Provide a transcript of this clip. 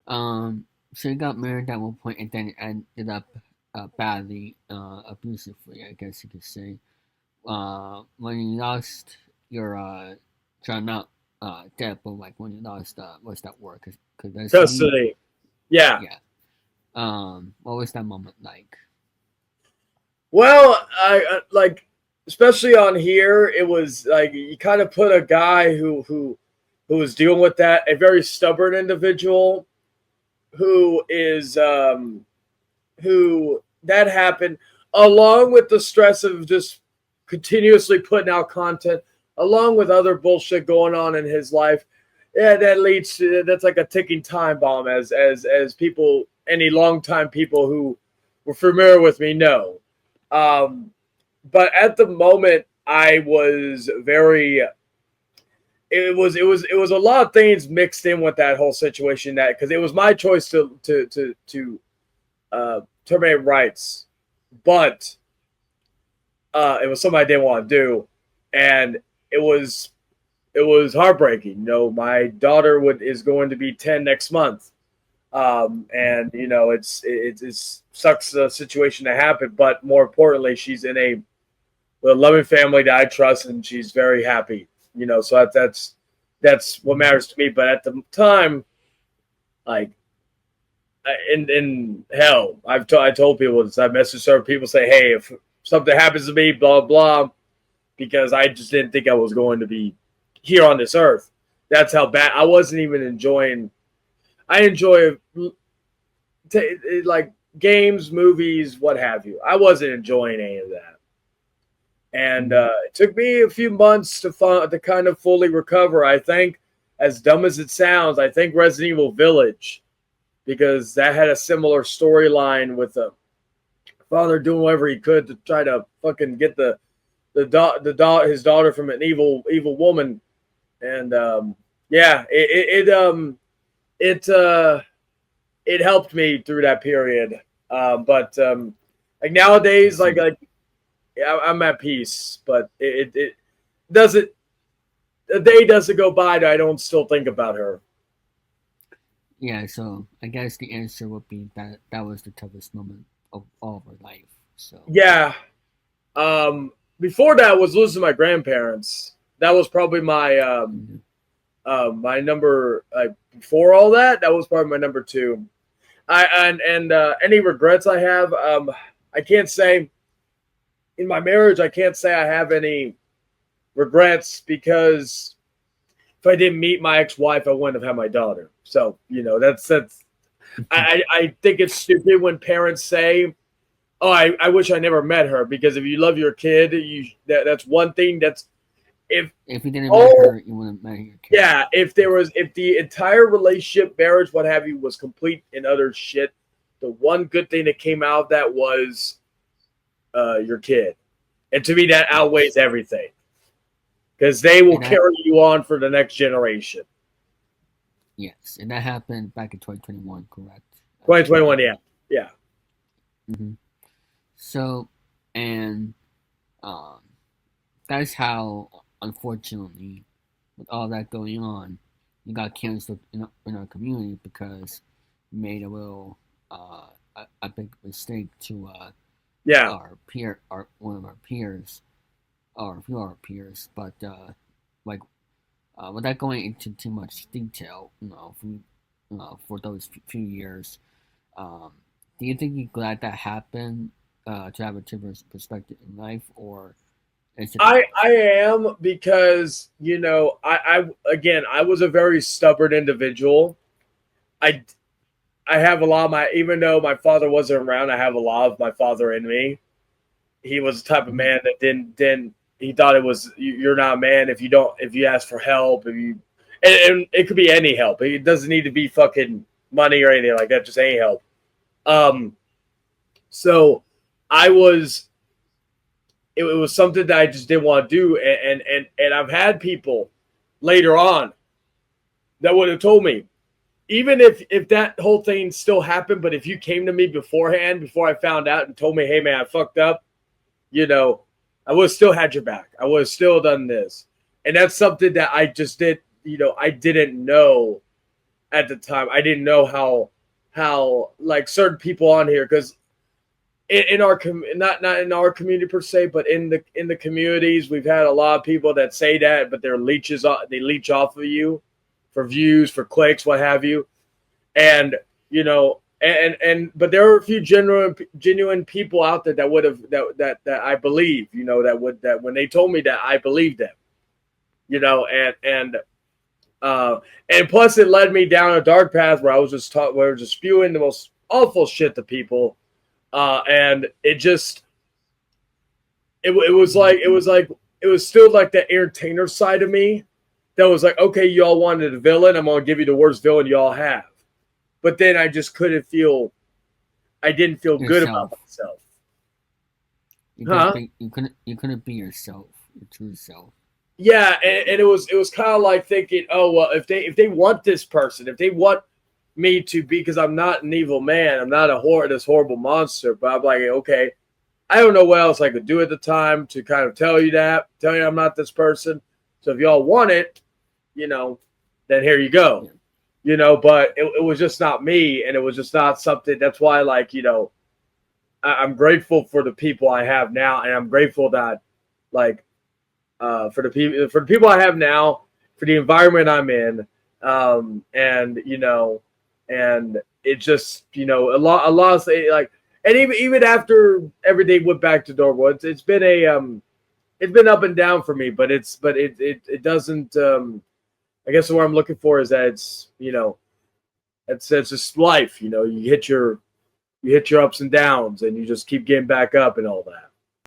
So you got married at one point, and then ended up badly abusively, I guess you could say. When you lost your sorry, not debt, but like when you lost what's that word? Custody. Custody. Yeah. Yeah. What was that moment like? Well, I like, especially on here, it was like you kind of put a guy who was dealing with that, a very stubborn individual who is who that happened, along with the stress of just continuously putting out content, along with other bullshit going on in his life. Yeah, that leads to, that's like a ticking time bomb, as people, any longtime people who were familiar with me know. Um, but at the moment, I was very. It was a lot of things mixed in with that whole situation, that because it was my choice to terminate rights, but it was something I didn't want to do, and it was it was heartbreaking. My daughter is going to be 10 next month, and it's sucks the situation to happen, but more importantly, she's in a loving family that I trust, and she's very happy. So that's what matters to me. But at the time, like in hell, I told people this. I messaged certain people, say, hey, if something happens to me, blah blah, because I just didn't think I was going to be here on this earth. That's how bad I wasn't even enjoying. I enjoy like games, movies, what have you. I wasn't enjoying any of that, and Mm-hmm. it took me a few months to kind of fully recover. I think, as dumb as it sounds, I think Resident Evil Village, because that had a similar storyline with a father doing whatever he could to try to fucking get his daughter from an evil woman, and yeah, it it helped me through that period. But like I nowadays, see. I'm at peace, but it doesn't, a day doesn't go by that I don't still think about her. Yeah, so I guess the answer would be that that was the toughest moment of all of our life. So, Yeah. Um, Before that was losing my grandparents. That was probably mhm. my number, before all that. That was probably my number two. And any regrets I have, I can't say in my marriage. I can't say I have any regrets, because if I didn't meet my ex-wife, I wouldn't have had my daughter. So that's. I think it's stupid when parents say, "Oh, I wish I never met her," because if you love your kid, that's one thing. That's if If you didn't met oh her, you wouldn't met your kid. yeah, if the entire relationship, marriage, what have you, was complete and utter shit, the one good thing that came out of that was your kid, and to me that outweighs Yes. everything, because they will And that, carry you on for the next generation. yes. And that happened back in 2021, correct? If I'm not 2021, yeah, wrong. yeah. Hmm. So, and um, that's how, unfortunately, with all that going on, you got canceled in our community because you made a little, a big mistake to Yeah. our peer, our one of our peers, or a few of our peers. But like, without going into too much detail, for those few years, um, do you think you're glad that happened to have a different perspective in life, or is it enough? I am, because I again, I was a very stubborn individual. I I have a lot of my, even though my father wasn't around, I have a lot of my father in me. He was the type of Mhm. man that didn't he thought it was, you're not a man if you don't, if you ask for help, if you, and it could be any help. It doesn't need to be fucking money or anything like that, just any help. Um so I was, it was something that I just didn't want to do, and I've had people later on that would have told me, even if that whole thing still happened, but if you came to me beforehand, before I found out, and told me, hey man, I fucked up, you know, I would have still had your back. I would have still done this. And that's something that I just did, I didn't know at the time. I didn't know how like certain people on here, because in our not in our community per se, but in the communities, we've had a lot of people that say that, but they're leeches. They leech off of you for views, for clicks, what have you, and you know, and but there are a few genuine people out there that would have that I believe, you know, that when they told me that, I believed them, you know, and plus it led me down a dark path where I was just where I was just spewing the most awful shit to people. And it just it was like it was still like the entertainer side of me that was like, okay, y'all wanted a villain, I'm gonna give you the worst villain y'all have. But then I just I didn't feel good about myself. You couldn't be yourself, your true self. Yeah, and it was kind of like thinking, oh well, if they want this person, if they want me to be, because I'm not an evil man, I'm not this horrible monster, but I'm like, okay, I don't know what else I could do at the time to kind of tell you I'm not this person. So if y'all want it, you know, then here you go. Yeah. You know, but it was just not me, and it was just not something. That's why, like, you know, I'm grateful for the people I have now, and I'm grateful that, like, for the people I have now, for the environment I'm in, and you know, and it just, you know, a lot of like, and even after everything went back to normal, it's been it's been up and down for me, but it doesn't. I guess what I'm looking for is that it's, you know, it's just life. You know, you hit your ups and downs, and you just keep getting back up and all that.